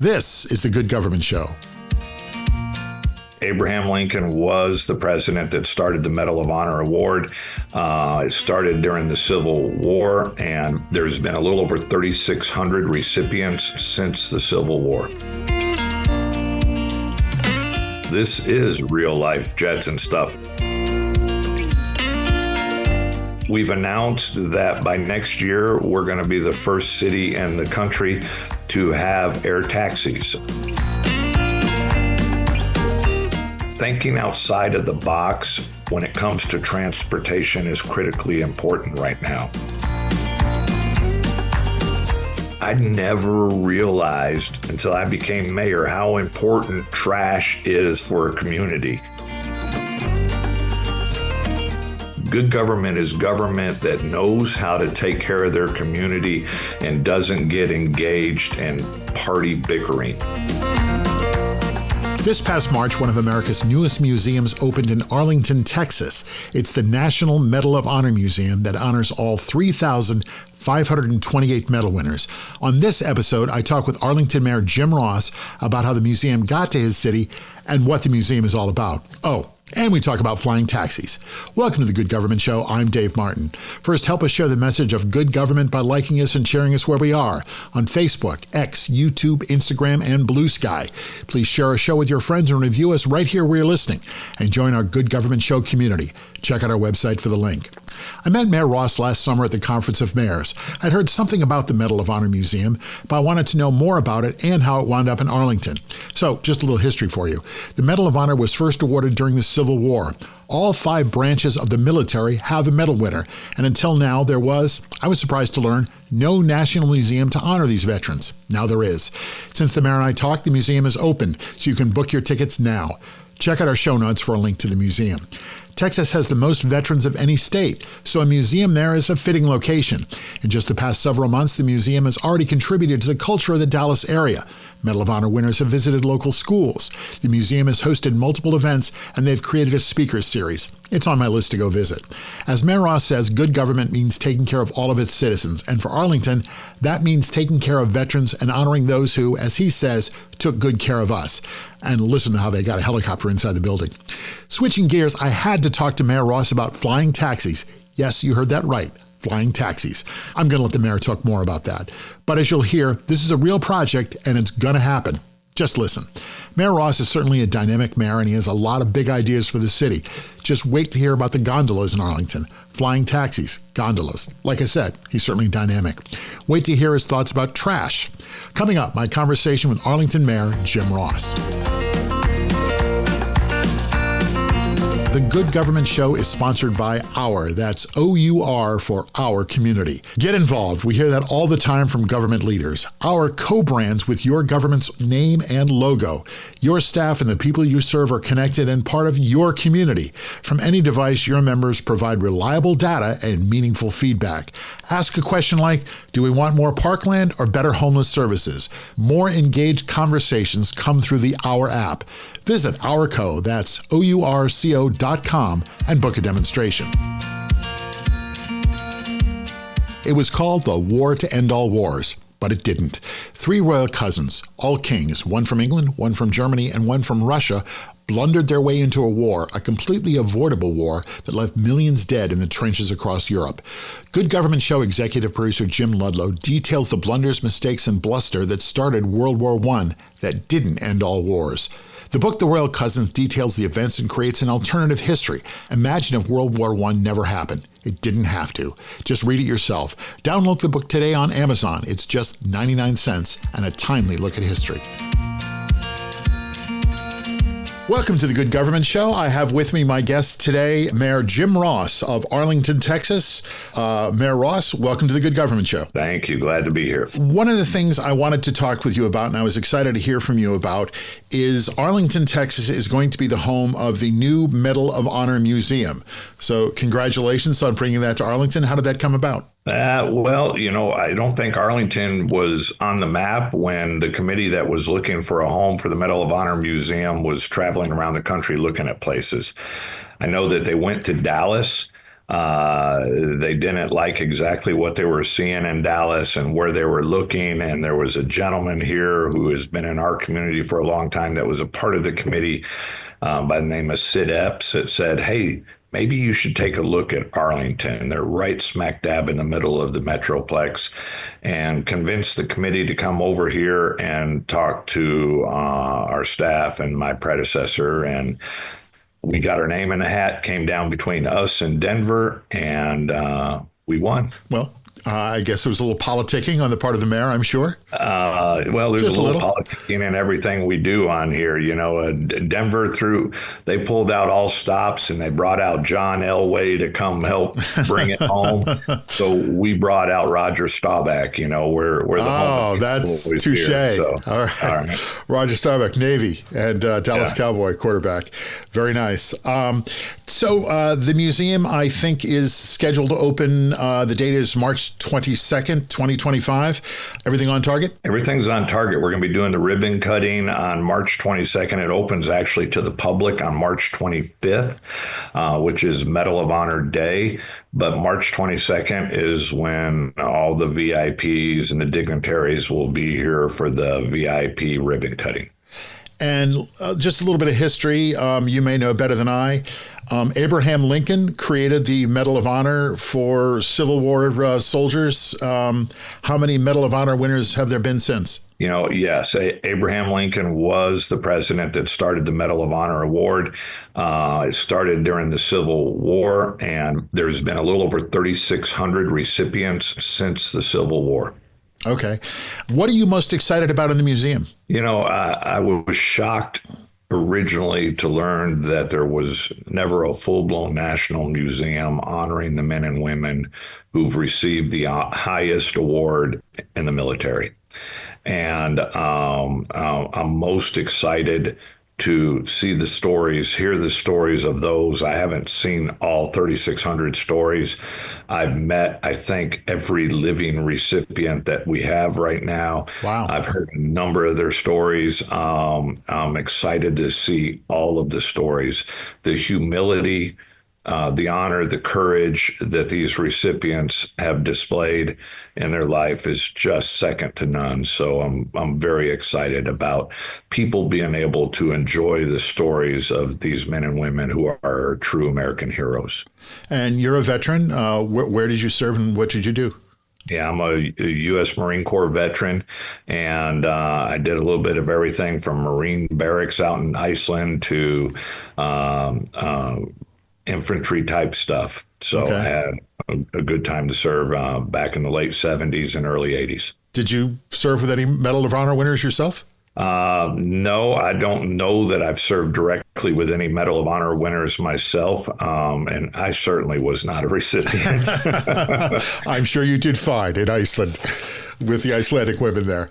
This is the Good Government Show. Abraham Lincoln was the president that started the Medal of Honor Award. It started during the Civil War, and there's been a little over 3,600 recipients since the Civil War. This is real-life Jetson stuff. We've announced that by next year, we're going to be the first city in the country to have air taxis. Thinking outside of the box when it comes to transportation is critically important right now. I never realized until I became mayor how important trash is for a community. Good government is government that knows how to take care of their community and doesn't get engaged in party bickering. This past March, one of America's newest museums opened in Arlington, Texas. It's the National Medal of Honor Museum that honors all 3,528 medal winners. On this episode, I talk with Arlington Mayor Jim Ross about how the museum got to his city and what the museum is all about. Oh, and we talk about flying taxis. Welcome to the Good Government Show. I'm Dave Martin. First, help us share the message of good government by liking us and sharing us where we are on Facebook, X, YouTube, Instagram, and Blue Sky. Please share our show with your friends and review us right here where you're listening. And join our Good Government Show community. Check out our website for the link. I met Mayor Ross last summer at the Conference of Mayors. I'd heard something about the Medal of Honor Museum, but I wanted to know more about it and how it wound up in Arlington. So, just a little history for you. The Medal of Honor was first awarded during the Civil War. All 5 branches of the military have a medal winner, and until now there was, I was surprised to learn, no national museum to honor these veterans. Now there is. Since the mayor and I talked, the museum is open, so you can book your tickets now. Check out our show notes for a link to the museum. Texas has the most veterans of any state, so a museum there is a fitting location. In just the past several months, the museum has already contributed to the culture of the Dallas area. Medal of Honor winners have visited local schools. The museum has hosted multiple events, and they've created a speakers series. It's on my list to go visit. As Mayor Ross says, good government means taking care of all of its citizens, and for Arlington, that means taking care of veterans and honoring those who, as he says, took good care of us. And listen to how they got a helicopter inside the building. Switching gears, I had to talk to Mayor Ross about flying taxis. Yes, you heard that right. Flying taxis. I'm going to let the mayor talk more about that. But as you'll hear, this is a real project and it's going to happen. Just listen. Mayor Ross is certainly a dynamic mayor and he has a lot of big ideas for the city. Just wait to hear about the gondolas in Arlington. Flying taxis, gondolas. Like I said, he's certainly dynamic. Wait to hear his thoughts about trash. Coming up, my conversation with Arlington Mayor Jim Ross. The Good Government Show is sponsored by Our. That's O-U-R for Our Community. Get involved. We hear that all the time from government leaders. Our co-brands with your government's name and logo. Your staff and the people you serve are connected and part of your community. From any device, your members provide reliable data and meaningful feedback. Ask a question like, do we want more parkland or better homeless services? More engaged conversations come through the Our app. Visit Ourco, that's OURCO.com, and book a demonstration. It was called the War to End All Wars, but it didn't. 3 royal cousins, all kings, one from England, one from Germany, and one from Russia, blundered their way into a war, a completely avoidable war that left millions dead in the trenches across Europe. Good Government Show executive producer Jim Ludlow details the blunders, mistakes, and bluster that started World War I that didn't end all wars. The book, The Royal Cousins, details the events and creates an alternative history. Imagine if World War I never happened. It didn't have to. Just read it yourself. Download the book today on Amazon. It's just 99 cents and a timely look at history. Welcome to the Good Government Show. I have with me my guest today, Mayor Jim Ross of Arlington, Texas. Mayor Ross, welcome to the Good Government Show. Thank you. Glad to be here. One of the things I wanted to talk with you about, and I was excited to hear from you about, is Arlington, Texas is going to be the home of the new Medal of Honor Museum. So congratulations on bringing that to Arlington. How did that come about? Well, I don't think Arlington was on the map when the committee that was looking for a home for the Medal of Honor Museum was traveling around the country looking at places. I know that they went to Dallas They didn't like exactly what they were seeing in Dallas and where they were looking. And there was a gentleman here who has been in our community for a long time that was a part of the committee by the name of Sid Epps that said, hey, maybe you should take a look at Arlington. They're right smack dab in the middle of the Metroplex, and convinced the committee to come over here and talk to our staff and my predecessor. And we got our name in the hat, came down between us and Denver, and we won. Well, I guess there was a little politicking on the part of the mayor, I'm sure. Well, there's a little politicking in everything we do on here. Denver they pulled out all stops and they brought out John Elway to come help bring it home. So we brought out Roger Staubach, we're the home. Oh, that's touche. So, all right. Roger Staubach, Navy, and Dallas Cowboy quarterback. Very nice. So the museum, I think, is scheduled to open. The date is March 22nd, 2025. Everything on target? Everything's on target. We're going to be doing the ribbon cutting on March 22nd. It opens actually to the public on March 25th, which is Medal of Honor Day. But March 22nd is when all the VIPs and the dignitaries will be here for the VIP ribbon cutting. And just a little bit of history, you may know better than I. Abraham Lincoln created the Medal of Honor for Civil War soldiers. How many Medal of Honor winners have there been since? Yes, Abraham Lincoln was the president that started the Medal of Honor award. It started during the Civil War, and there's been a little over 3,600 recipients since the Civil War. Okay. What are you most excited about in the museum? I was shocked originally to learn that there was never a full-blown national museum honoring the men and women who've received the highest award in the military. And I'm most excited to see the stories, hear the stories of those. I haven't seen all 3,600 stories. I've met, I think, every living recipient that we have right now. Wow. I've heard a number of their stories. I'm excited to see all of the stories, the humility, the honor, the courage that these recipients have displayed in their life is just second to none. So I'm very excited about people being able to enjoy the stories of these men and women who are true American heroes. And you're a veteran. Where did you serve and what did you do? Yeah, I'm a U.S. Marine Corps veteran, and I did a little bit of everything from Marine barracks out in Iceland to infantry type stuff. So I had a good time to serve back in the late 70s and early 80s. Did you serve with any Medal of Honor winners yourself? No, I don't know that I've served directly with any Medal of Honor winners myself. And I certainly was not a recipient. I'm sure you did fine in Iceland with the Icelandic women there.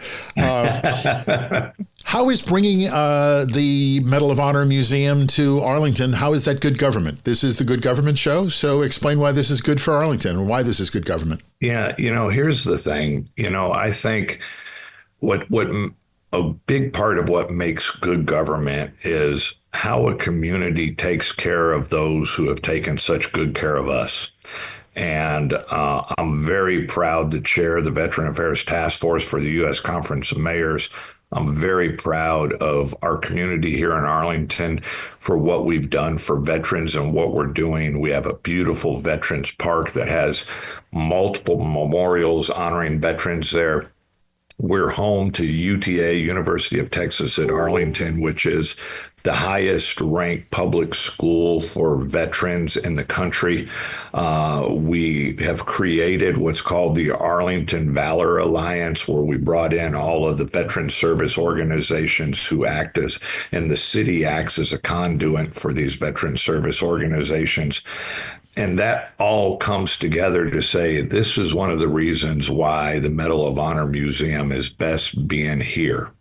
How is bringing the Medal of Honor Museum to Arlington, how is that good government? This is the Good Government Show, so explain why this is good for Arlington and why this is good government. Yeah, here's the thing. I think what a big part of what makes good government is how a community takes care of those who have taken such good care of us. And I'm very proud to chair the Veteran Affairs Task Force for the U.S. Conference of Mayors. I'm very proud of our community here in Arlington for what we've done for veterans and what we're doing. We have a beautiful Veterans Park that has multiple memorials honoring veterans there. We're home to UTA, University of Texas at Arlington, which is the highest ranked public school for veterans in the country. We have created what's called the Arlington Valor Alliance, where we brought in all of the veteran service organizations who act as, and the city acts as a conduit for these veteran service organizations. And that all comes together to say this is one of the reasons why the Medal of Honor Museum is best being here.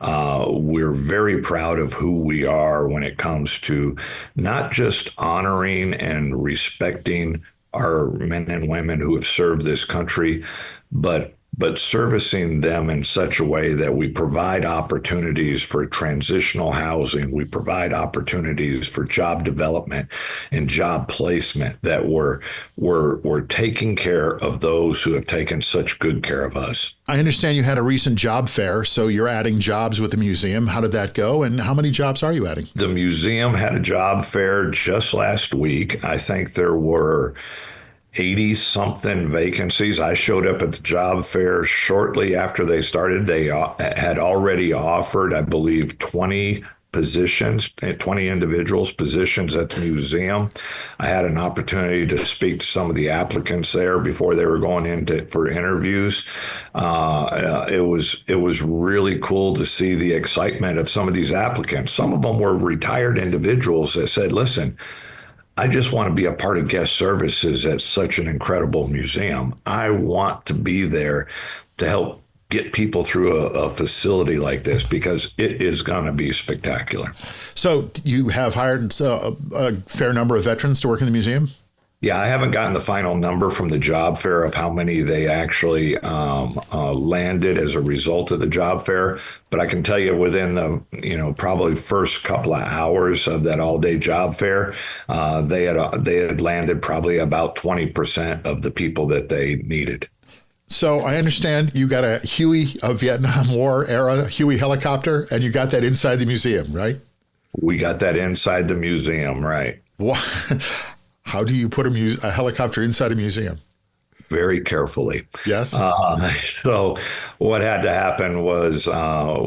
We're very proud of who we are when it comes to not just honoring and respecting our men and women who have served this country, but but servicing them in such a way that we provide opportunities for transitional housing, we provide opportunities for job development and job placement, that we're taking care of those who have taken such good care of us. I understand you had a recent job fair, so you're adding jobs with the museum. How did that go, and how many jobs are you adding? The museum had a job fair just last week. I think there were 80-something vacancies. I showed up at the job fair shortly after they started. They had already offered, I believe, 20 positions, 20 individuals positions at the museum. I had an opportunity to speak to some of the applicants there before they were going in for interviews. It was really cool to see the excitement of some of these applicants. Some of them were retired individuals that said, listen, I just want to be a part of guest services at such an incredible museum. I want to be there to help get people through a facility like this, because it is going to be spectacular. So you have hired a fair number of veterans to work in the museum? Yeah, I haven't gotten the final number from the job fair of how many they actually landed as a result of the job fair, but I can tell you within the probably first couple of hours of that all-day job fair, they had landed probably about 20% of the people that they needed. So I understand you got a Huey, a Vietnam War era Huey helicopter, and you got that inside the museum, right? We got that inside the museum, right? What? How do you put a helicopter inside a museum? Very carefully. Yes. So what had to happen was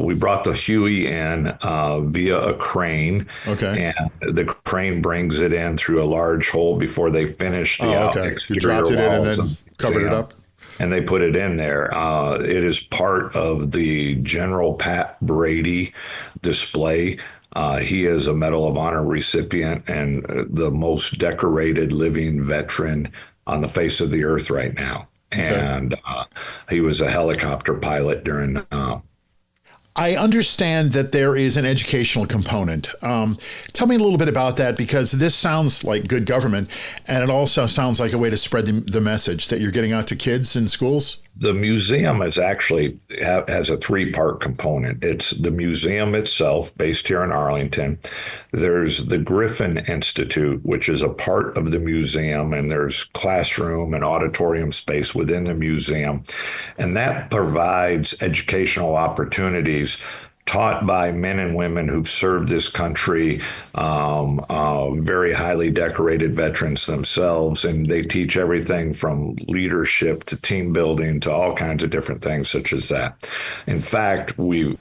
we brought the Huey in via a crane. Okay. And the crane brings it in through a large hole before they finish the okay. You dropped it in and then covered it up? And they put it in there. It is part of the General Pat Brady display. He is a Medal of Honor recipient and the most decorated living veteran on the face of the earth right now. Okay. And he was a helicopter pilot during I understand that there is an educational component. Tell me a little bit about that, because this sounds like good government, and it also sounds like a way to spread the message that you're getting out to kids in schools. The museum is actually has a three-part component. It's the museum itself, based here in Arlington. There's the Griffin Institute, which is a part of the museum, and there's classroom and auditorium space within the museum. And that provides educational opportunities taught by men and women who've served this country, very highly decorated veterans themselves, and they teach everything from leadership to team building to all kinds of different things such as that. In fact, we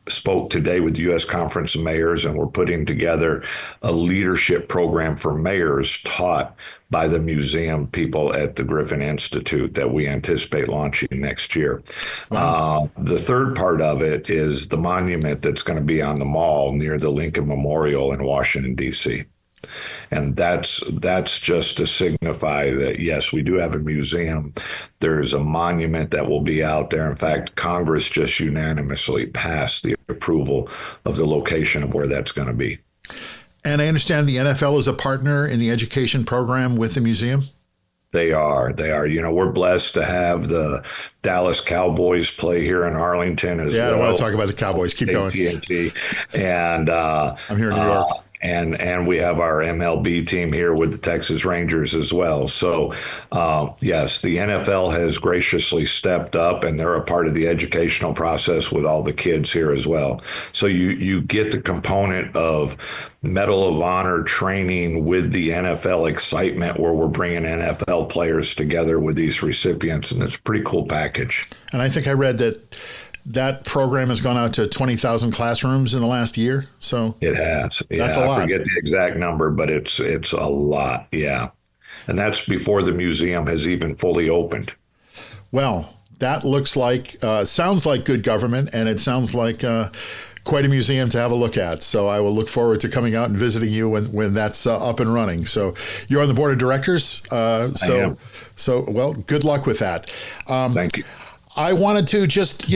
spoke today with the U.S. Conference of Mayors, and we're putting together a leadership program for mayors taught by the museum people at the Griffin Institute that we anticipate launching next year. Wow. The third part of it is the monument that's going to be on the mall near the Lincoln Memorial in Washington, D.C. And that's just to signify that, yes, we do have a museum. There's a monument that will be out there. In fact, Congress just unanimously passed the approval of the location of where that's going to be. And I understand the NFL is a partner in the education program with the museum? They are. You know, we're blessed to have the Dallas Cowboys play here in Arlington as well. Yeah, I don't want to talk about the Cowboys. Keep going. And I'm here in New York. And we have our MLB team here with the Texas Rangers as well. So, yes, the NFL has graciously stepped up, and they're a part of the educational process with all the kids here as well. So you get the component of Medal of Honor training with the NFL excitement, where we're bringing NFL players together with these recipients, and it's a pretty cool package. And I think I read that program has gone out to 20,000 classrooms in the last year. So it has. That's a lot. I forget the exact number, but it's a lot. Yeah. And that's before the museum has even fully opened. Well, that looks like, sounds like good government, and it sounds like quite a museum to have a look at. So I will look forward to coming out and visiting you when that's up and running. So you're on the board of directors. I am. Well, good luck with that. Thank you. I wanted to just,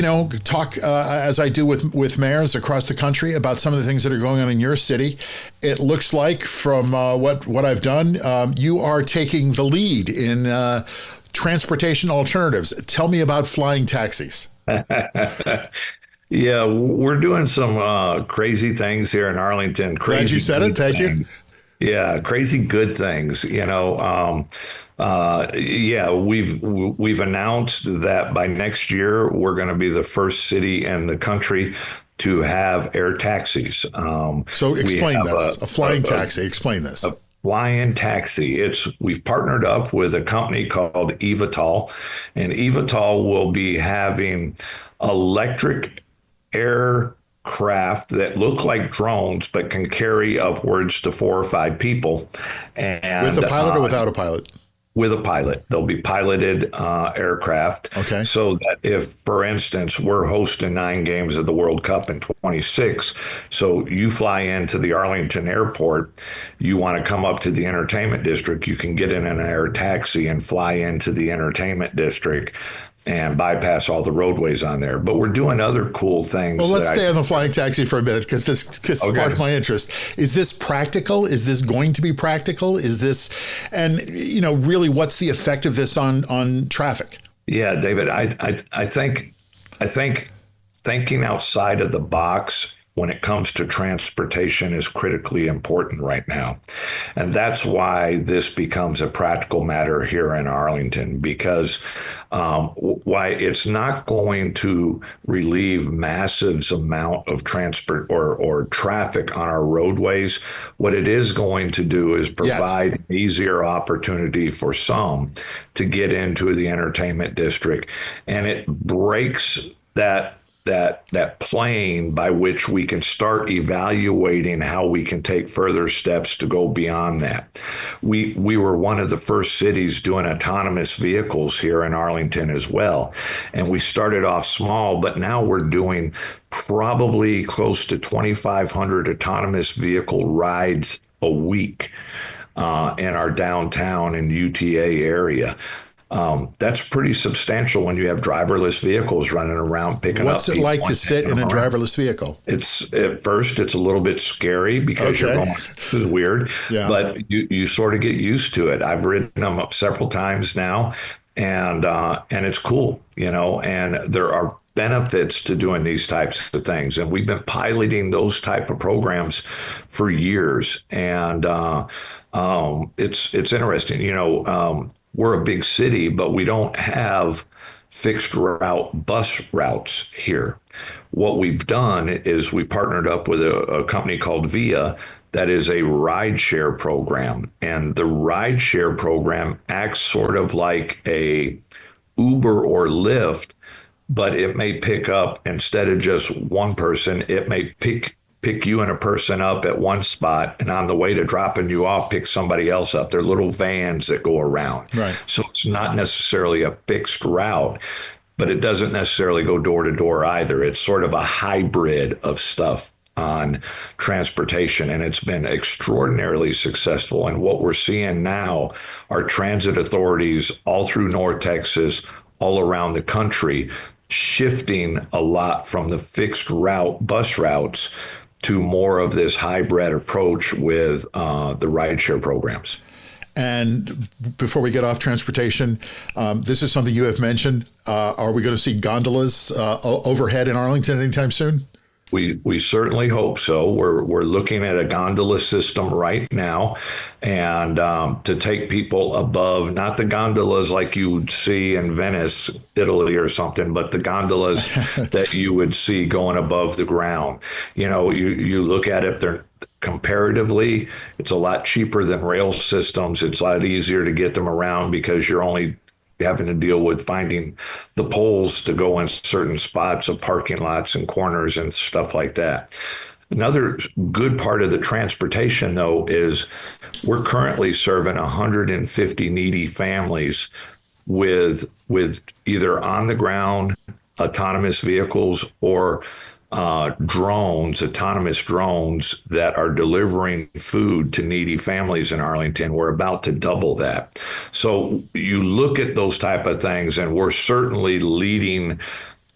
talk as I do with mayors across the country about some of the things that are going on in your city. It looks like from what I've done, you are taking the lead in transportation alternatives. Tell me about flying taxis. Yeah, we're doing some crazy things here in Arlington. Glad you said it. Thank you. Yeah, crazy good things. Yeah, we've announced that by next year we're going to be the first city in the country to have air taxis. So explain this. A flying taxi. Explain this. A flying taxi. We've partnered up with a company called eVTOL, and eVTOL will be having electric aircraft that look like drones but can carry upwards to 4 or 5 people. And with a pilot or without a pilot? With a pilot. They'll be piloted aircraft. Okay. So that if, for instance, we're hosting 9 games of the World Cup in 26, so you fly into the Arlington airport, you want to come up to the entertainment district, you can get in an air taxi and fly into the entertainment district and bypass all the roadways on there. But we're doing other cool things. Well, let's stay on the flying taxi for a minute because this sparked my interest. Is this practical? Is this going to be practical? Is this, and really, what's the effect of this on traffic? Yeah, David, I think thinking outside of the box when it comes to transportation is critically important right now. And that's why this becomes a practical matter here in Arlington, because why it's not going to relieve massive amount of transport or traffic on our roadways. What it is going to do is provide an easier opportunity for some to get into the entertainment district. And it breaks that plane by which we can start evaluating how we can take further steps to go beyond that. We were one of the first cities doing autonomous vehicles here in Arlington as well. And we started off small, but now we're doing probably close to 2,500 autonomous vehicle rides a week in our downtown and UTA area. That's pretty substantial when you have driverless vehicles running around picking up. What's it like to sit in a driverless vehicle? At first it's a little bit scary because you're going, this is weird, but you sort of get used to it. I've ridden them up several times now, and it's cool, and there are benefits to doing these types of things. And we've been piloting those type of programs for years. And it's interesting, we're a big city, but we don't have fixed route bus routes here. What we've done is we partnered up with a company called Via that is a rideshare program. And the rideshare program acts sort of like a Uber or Lyft, but it may pick up, instead of just one person, it may pick you and a person up at one spot, and on the way to dropping you off, pick somebody else up. They're little vans that go around. Right. So it's not necessarily a fixed route, but it doesn't necessarily go door to door either. It's sort of a hybrid of stuff on transportation, and it's been extraordinarily successful. And what we're seeing now are transit authorities all through North Texas, all around the country, shifting a lot from the fixed route bus routes to more of this hybrid approach with the rideshare programs. And before we get off transportation, this is something you have mentioned. Are we going to see gondolas overhead in Arlington anytime soon? We certainly hope so. We're looking at a gondola system right now, and to take people above, not the gondolas like you would see in Venice, Italy or something, but the gondolas that you would see going above the ground. You look at it, they're comparatively, it's a lot cheaper than rail systems. It's a lot easier to get them around because you're only having to deal with finding the poles to go in certain spots of parking lots and corners and stuff like that. Another good part of the transportation, though, is we're currently serving 150 needy families with either on the ground autonomous vehicles or autonomous drones that are delivering food to needy families in Arlington. We're about to double that. So you look at those type of things, and we're certainly leading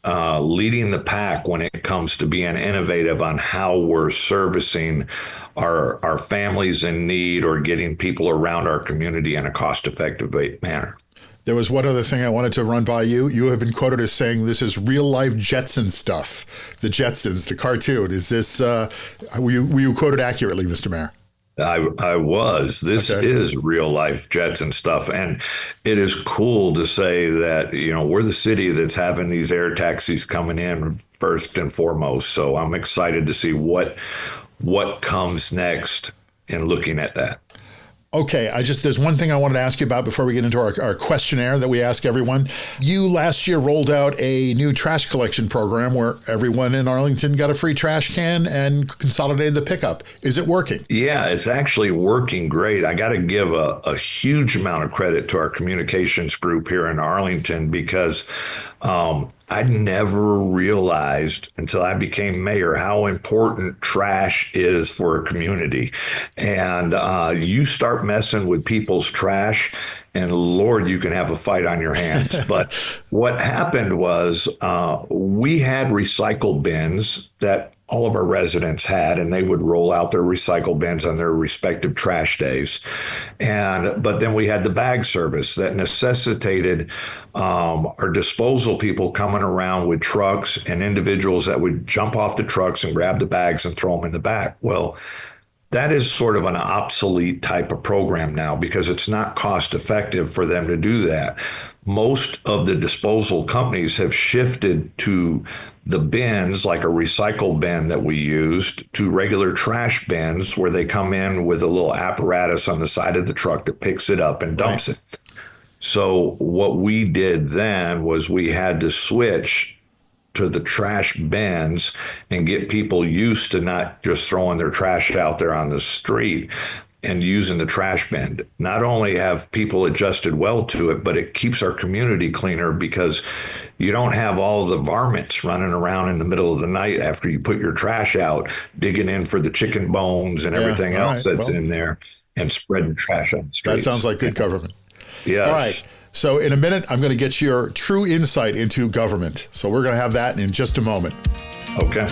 the pack when it comes to being innovative on how we're servicing our families in need or getting people around our community in a cost-effective manner. There was one other thing I wanted to run by you. You have been quoted as saying this is real life Jetson stuff. The Jetsons, the cartoon. Is this, were you quoted accurately, Mr. Mayor? I was. This is real life Jetson stuff. And it is cool to say that, we're the city that's having these air taxis coming in first and foremost. So I'm excited to see what comes next in looking at that. Okay, there's one thing I wanted to ask you about before we get into our questionnaire that we ask everyone. You last year rolled out a new trash collection program where everyone in Arlington got a free trash can and consolidated the pickup. Is it working? Yeah, it's actually working great. I got to give a huge amount of credit to our communications group here in Arlington because I never realized until I became mayor how important trash is for a community. And you start messing with people's trash, and Lord, you can have a fight on your hands. But what happened was we had recycle bins that all of our residents had, and they would roll out their recycle bins on their respective trash days. But then we had the bag service that necessitated our disposal people coming around with trucks and individuals that would jump off the trucks and grab the bags and throw them in the back. Well, that is sort of an obsolete type of program now because it's not cost effective for them to do that. Most of the disposal companies have shifted to the bins, like a recycle bin that we used, to regular trash bins where they come in with a little apparatus on the side of the truck that picks it up and dumps it. So what we did then was we had to switch to the trash bins and get people used to not just throwing their trash out there on the street and using the trash bin. Not only have people adjusted well to it, but it keeps our community cleaner because you don't have all the varmints running around in the middle of the night after you put your trash out, digging in for the chicken bones and everything else that's in there and spreading trash on the streets. That sounds like good government. Yes. All right. So in a minute, I'm going to get your true insight into government. So we're going to have that in just a moment. Okay.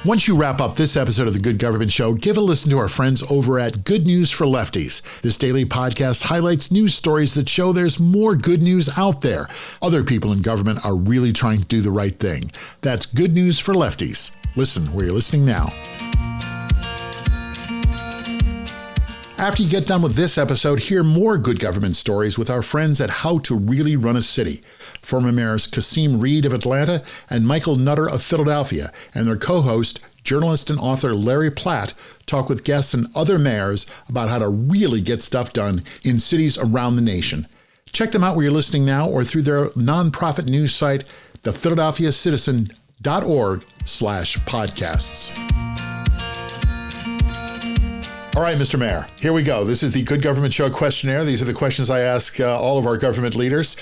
Once you wrap up this episode of the Good Government Show, give a listen to our friends over at Good News for Lefties. This daily podcast highlights news stories that show there's more good news out there. Other people in government are really trying to do the right thing. That's Good News for Lefties. Listen where you're listening now. After you get done with this episode, hear more good government stories with our friends at How to Really Run a City. Former mayors Kasim Reed of Atlanta and Michael Nutter of Philadelphia, and their co-host, journalist and author Larry Platt, talk with guests and other mayors about how to really get stuff done in cities around the nation. Check them out where you're listening now or through their nonprofit news site, thephiladelphiacitizen.org/podcasts. All right, Mr. Mayor, here we go. This is the Good Government Show questionnaire. These are the questions I ask all of our government leaders.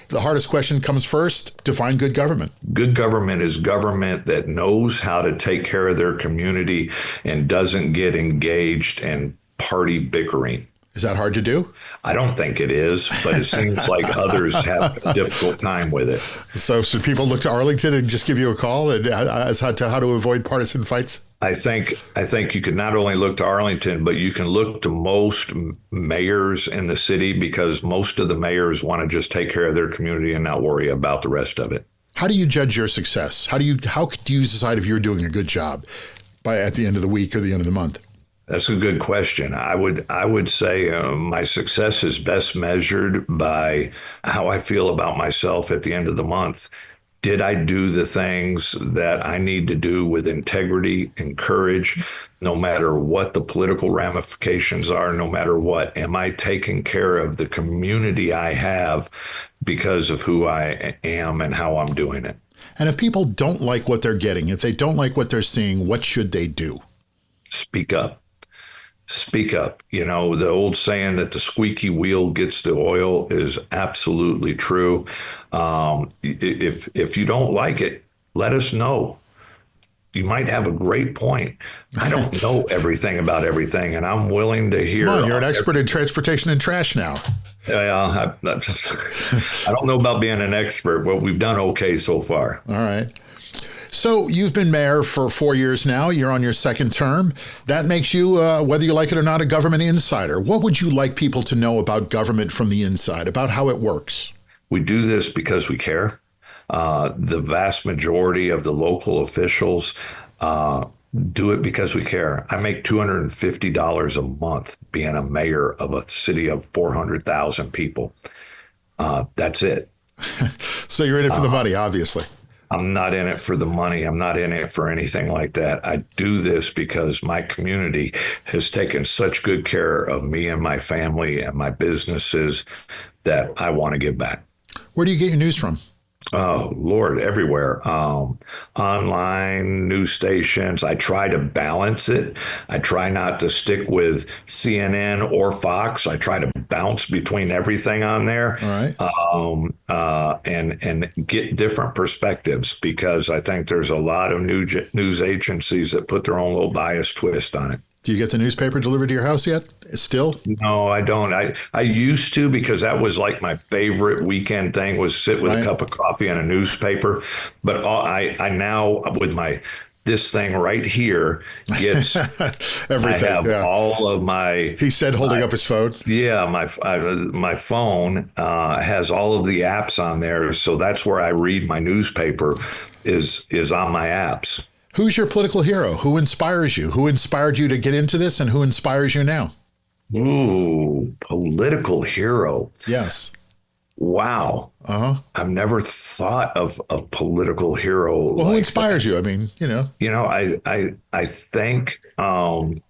The hardest question comes first. Define good government. Good government is government that knows how to take care of their community and doesn't get engaged in party bickering. Is that hard to do? I don't think it is, but it seems like others have a difficult time with it. So should people look to Arlington and just give you a call as to how to avoid partisan fights? I think you could not only look to Arlington, but you can look to most mayors in the city because most of the mayors want to just take care of their community and not worry about the rest of it. How do you judge your success? How do you decide if you're doing a good job at the end of the week or the end of the month? That's a good question. I would say my success is best measured by how I feel about myself at the end of the month. Did I do the things that I need to do with integrity and courage, no matter what the political ramifications are, no matter what? Am I taking care of the community I have because of who I am and how I'm doing it? And if people don't like what they're getting, if they don't like what they're seeing, what should they do? Speak up. Speak up. You know, the old saying that the squeaky wheel gets the oil is absolutely true. If you don't like it, let us know. You might have a great point. I don't know everything about everything, and I'm willing to hear. Come on, you're an expert in transportation and trash now. I don't know about being an expert, but we've done okay so far. All right. So you've been mayor for 4 years now. You're on your second term. That makes you, whether you like it or not, a government insider. What would you like people to know about government from the inside, about how it works? We do this because we care. The vast majority of the local officials do it because we care. I make $250 a month being a mayor of a city of 400,000 people. That's it. So you're in it for the money, obviously. I'm not in it for the money. I'm not in it for anything like that. I do this because my community has taken such good care of me and my family and my businesses that I want to give back. Where do you get your news from? Oh, Lord, everywhere. Online, news stations. I try to balance it. I try not to stick with CNN or Fox. I try to bounce between everything on there. All right. And get different perspectives, because I think there's a lot of news agencies that put their own little bias twist on it. Do you get the newspaper delivered to your house yet? Still? No, I don't. I used to, because that was like my favorite weekend thing, was sit with a cup of coffee and a newspaper. But I now, with this thing right here, gets everything. I have all of my. He said, holding up his phone. Yeah, my phone has all of the apps on there, so that's where I read my newspaper. Is on my apps. Who's your political hero? Who inspires you? Who inspired you to get into this, and who inspires you now? Ooh, political hero. Yes. Wow. I've never thought of a political hero. Well, who inspires you? I mean, I think I'm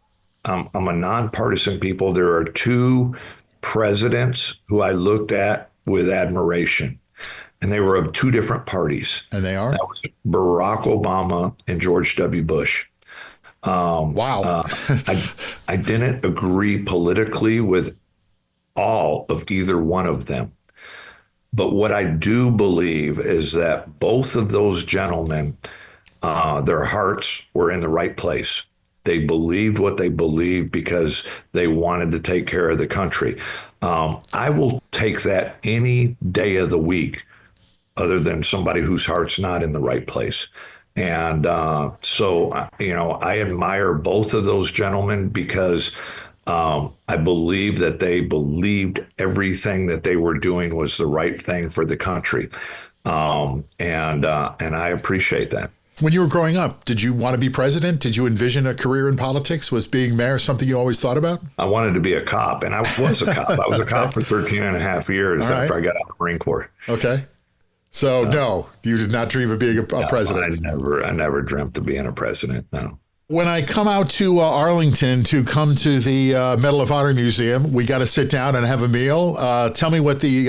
a nonpartisan people. There are two presidents who I looked at with admiration, and they were of two different parties. And they are? That was Barack Obama and George W. Bush. Wow. I didn't agree politically with all of either one of them. But what I do believe is that both of those gentlemen, their hearts were in the right place. They believed what they believed because they wanted to take care of the country. I will take that any day of the week, other than somebody whose heart's not in the right place. And so, I admire both of those gentlemen because I believe that they believed everything that they were doing was the right thing for the country. And I appreciate that. When you were growing up, did you want to be president? Did you envision a career in politics? Was being mayor something you always thought about? I wanted to be a cop, and I was a cop. I was a cop for 13 and a half years after I got out of the Marine Corps. Okay. So, no, you did not dream of being a president. I never dreamt of being a president, no. When I come out to Arlington to come to the Medal of Honor Museum, we got to sit down and have a meal. Tell me what the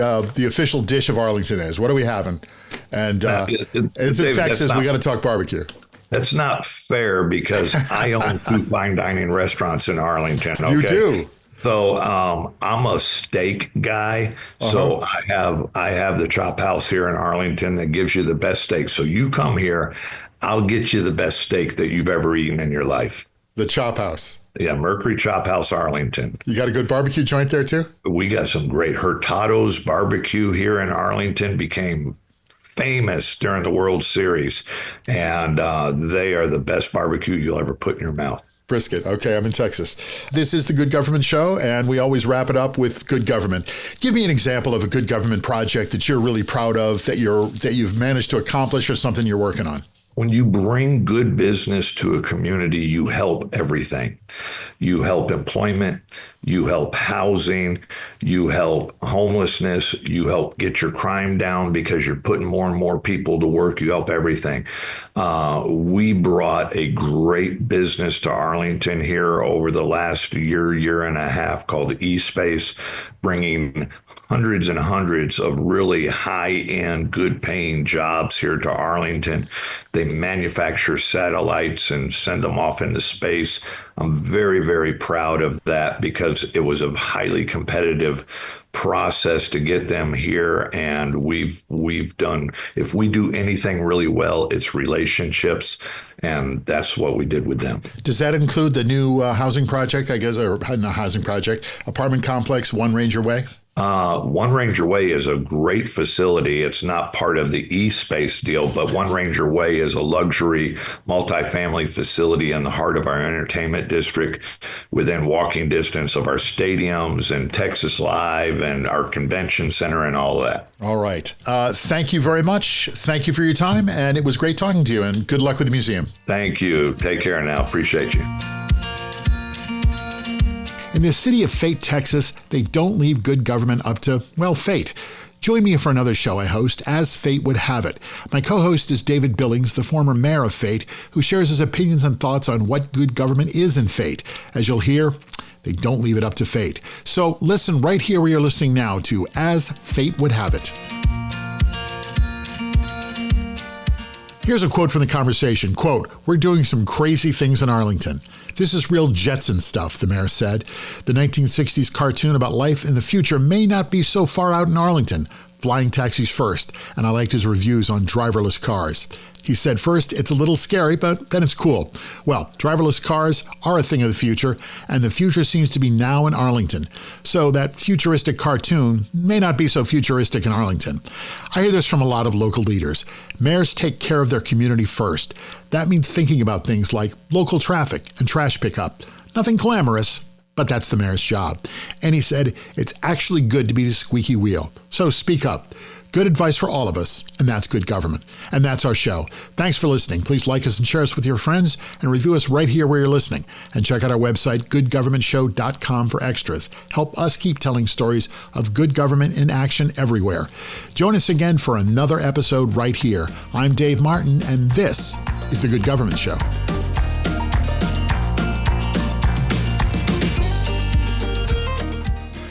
official dish of Arlington is. What are we having? And it's in Texas. We got to talk barbecue. That's not fair because I own two fine dining restaurants in Arlington. Okay? You do. So I'm a steak guy. So I have the Chop House here in Arlington that gives you the best steak. So you come here, I'll get you the best steak that you've ever eaten in your life. The Chop House. Yeah, Mercury Chop House, Arlington. You got a good barbecue joint there too? We got some great Hurtado's barbecue here in Arlington. Became famous during the World Series, and they are the best barbecue you'll ever put in your mouth. Brisket. Okay, I'm in Texas. This is the Good Government Show, and we always wrap it up with good government. Give me an example of a good government project that you're really proud of, that you've managed to accomplish, or something you're working on. When you bring good business to a community, you help everything. You help employment, you help housing, you help homelessness, you help get your crime down because you're putting more and more people to work. You help everything. We brought a great business to Arlington here over the last year and a half called eSpace, bringing hundreds and hundreds of really high-end, good-paying jobs here to Arlington. They manufacture satellites and send them off into space. I'm very, very proud of that because it was a highly competitive process to get them here. And we've done, if we do anything really well, it's relationships. And that's what we did with them. Does that include the new housing project, I guess, or not housing project, apartment complex, One Ranger Way? One Ranger Way is a great facility. It's not part of the eSpace deal, but One Ranger Way is a luxury multifamily facility in the heart of our entertainment district, within walking distance of our stadiums and Texas Live and our convention center and all of that. All right. Thank you very much. Thank you for your time, and it was great talking to you, and good luck with the museum. Thank you. Take care now. Appreciate you. In the city of Fate, Texas, they don't leave good government up to, well, fate. Join me for another show I host, As Fate Would Have It. My co-host is David Billings, the former mayor of Fate, who shares his opinions and thoughts on what good government is in Fate. As you'll hear, they don't leave it up to fate. So listen right here where you're listening now to As Fate Would Have It. Here's a quote from the conversation. Quote, "We're doing some crazy things in Arlington. This is real Jetson stuff," the mayor said. The 1960s cartoon about life in the future may not be so far out in Arlington. Flying taxis first, and I liked his reviews on driverless cars. He said, first, it's a little scary, but then it's cool. Well, driverless cars are a thing of the future, and the future seems to be now in Arlington. So that futuristic cartoon may not be so futuristic in Arlington. I hear this from a lot of local leaders. Mayors take care of their community first. That means thinking about things like local traffic and trash pickup. Nothing glamorous, but that's the mayor's job. And he said, it's actually good to be the squeaky wheel. So speak up. Good advice for all of us, and that's good government. And that's our show. Thanks for listening. Please like us and share us with your friends, and review us right here where you're listening. And check out our website, goodgovernmentshow.com, for extras. Help us keep telling stories of good government in action everywhere. Join us again for another episode right here. I'm Dave Martin, and this is The Good Government Show.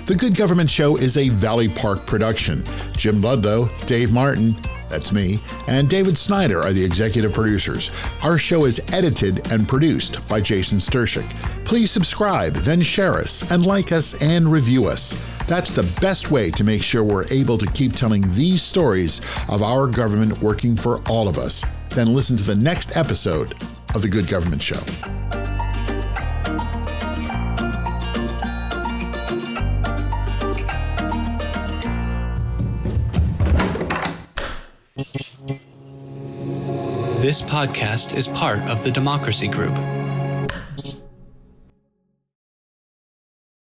The Good Government Show is a Valley Park production. Jim Ludlow, Dave Martin, that's me, and David Snyder are the executive producers. Our show is edited and produced by Jason Stershic. Please subscribe, then share us, and like us and review us. That's the best way to make sure we're able to keep telling these stories of our government working for all of us. Then listen to the next episode of The Good Government Show. This podcast is part of the Democracy Group,